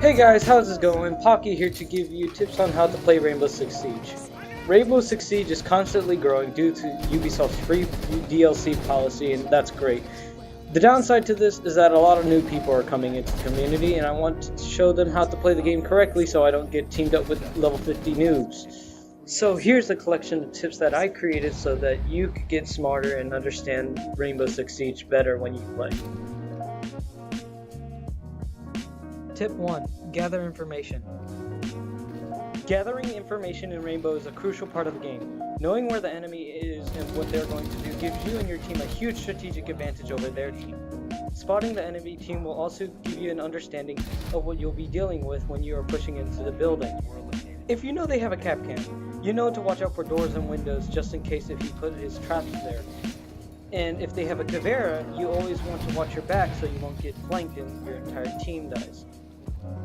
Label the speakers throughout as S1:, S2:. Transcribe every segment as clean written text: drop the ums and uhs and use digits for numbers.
S1: Hey guys, how's it going? Pocky here to give you tips on how to play Rainbow Six Siege. Rainbow Six Siege is constantly growing due to Ubisoft's free DLC policy, and that's great. The downside to this is that a lot of new people are coming into the community, and I want to show them how to play the game correctly so I don't get teamed up with level 50 noobs. So here's a collection of tips that I created so that you could get smarter and understand Rainbow Six Siege better when you play. Tip 1. Gather information. Gathering information in Rainbow is a crucial part of the game. Knowing where the enemy is and what they're going to do gives you and your team a huge strategic advantage over their team. Spotting the enemy team will also give you an understanding of what you'll be dealing with when you are pushing into the building. If you know they have a Capcan, you know to watch out for doors and windows just in case if he put his traps there. And if they have a Kavera, you always want to watch your back so you won't get flanked and your entire team dies.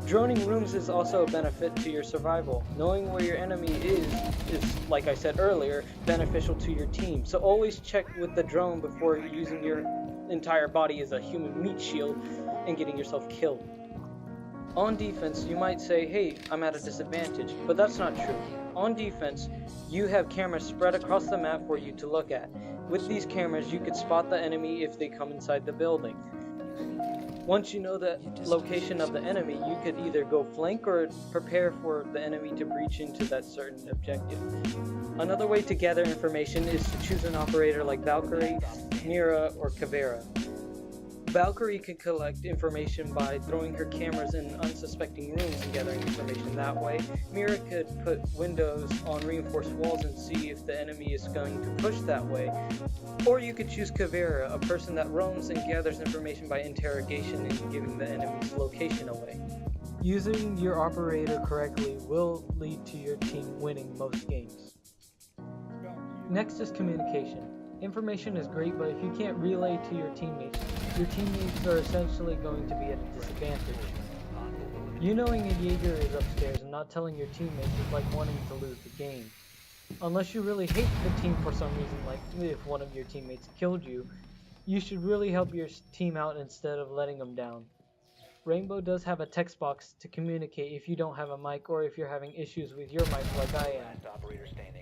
S1: Droning rooms is also a benefit to your survival. Knowing where your enemy is, like I said earlier, beneficial to your team. So always check with the drone before using your entire body as a human meat shield and getting yourself killed. On defense, you might say, hey, I'm at a disadvantage, but that's not true. On defense, you have cameras spread across the map for you to look at. With these cameras, you could spot the enemy if they come inside the building. Once you know the location of the enemy, you could either go flank or prepare for the enemy to breach into that certain objective. Another way to gather information is to choose an operator like Valkyrie, Mira, or Kavera. Valkyrie can collect information by throwing her cameras in unsuspecting rooms and gathering information that way. Mira could put windows on reinforced walls and see if the enemy is going to push that way. Or you could choose Kavera, a person that roams and gathers information by interrogation and giving the enemy's location away. Using your operator correctly will lead to your team winning most games. Next is communication. Information is great, but if you can't relay to your teammates are essentially going to be at a disadvantage. You knowing a Jaeger is upstairs and not telling your teammates is like wanting to lose the game. Unless you really hate the team for some reason, like if one of your teammates killed you, you should really help your team out instead of letting them down. Rainbow does have a text box to communicate if you don't have a mic or if you're having issues with your mic like I am.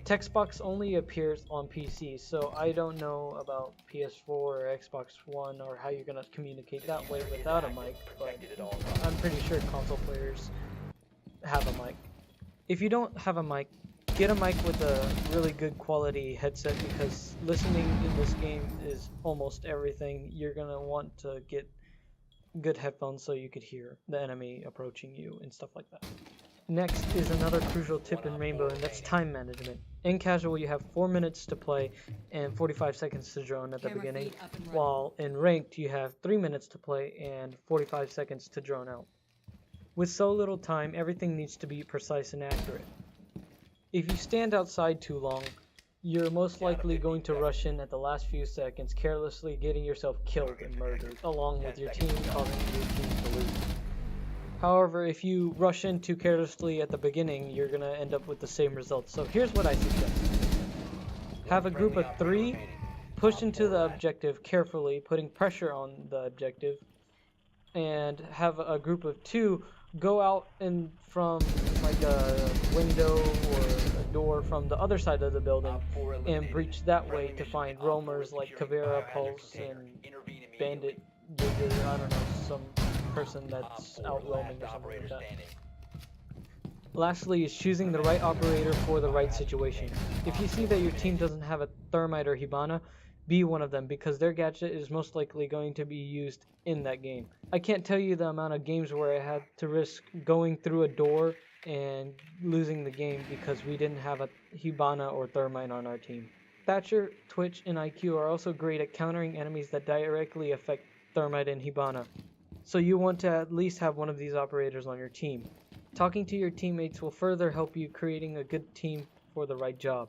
S1: Text box only appears on PC, so I don't know about PS4 or Xbox One or how you're going to communicate that way without a mic, but I'm pretty sure console players have a mic. If you don't have a mic, get a mic with a really good quality headset because listening in this game is almost everything. You're going to want to get good headphones so you could hear the enemy approaching you and stuff like that. Next is another crucial tip in Rainbow, and that's time management. In casual, you have 4 minutes to play and 45 seconds to drone at the beginning, while in ranked, you have 3 minutes to play and 45 seconds to drone out. With so little time, everything needs to be precise and accurate. If you stand outside too long, you're most likely going to rush in at the last few seconds, carelessly getting yourself killed and murdered, along with your team, causing your team to lose. However, if you rush in too carelessly at the beginning, you're going to end up with the same results. So here's what I suggest. Have a group of 3, push into the objective carefully, putting pressure on the objective, and have a group of 2 go out and from like a window or a door from the other side of the building and breach that way to find roamers like Kavera, Pulse, and Bandit, Jaeger, I don't know, some person that's out roaming or something like that. Lastly is choosing the right operator for the right situation. If you see that your team doesn't have a Thermite or Hibana, be one of them because their gadget is most likely going to be used in that game. I can't tell you the amount of games where I had to risk going through a door and losing the game because we didn't have a Hibana or Thermite on our team. Thatcher, Twitch, and IQ are also great at countering enemies that directly affect Thermite and Hibana, so you want to at least have one of these operators on your team. Talking to your teammates will further help you creating a good team for the right job.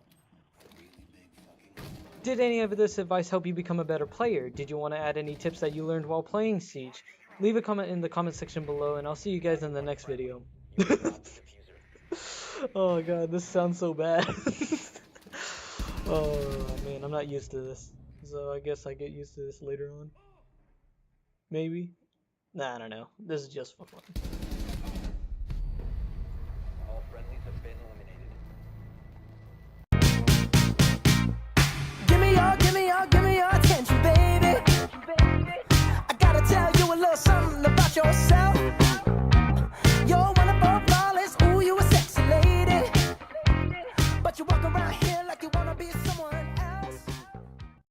S1: Did any of this advice help you become a better player? Did you want to add any tips that you learned while playing Siege? Leave a comment in the comment section below and I'll see you guys in the next video. Oh god, this sounds so bad. Oh man, I'm not used to this. So I guess I get used to this later on. Maybe? Nah, I don't know. This is just for fun.
S2: trust yourself.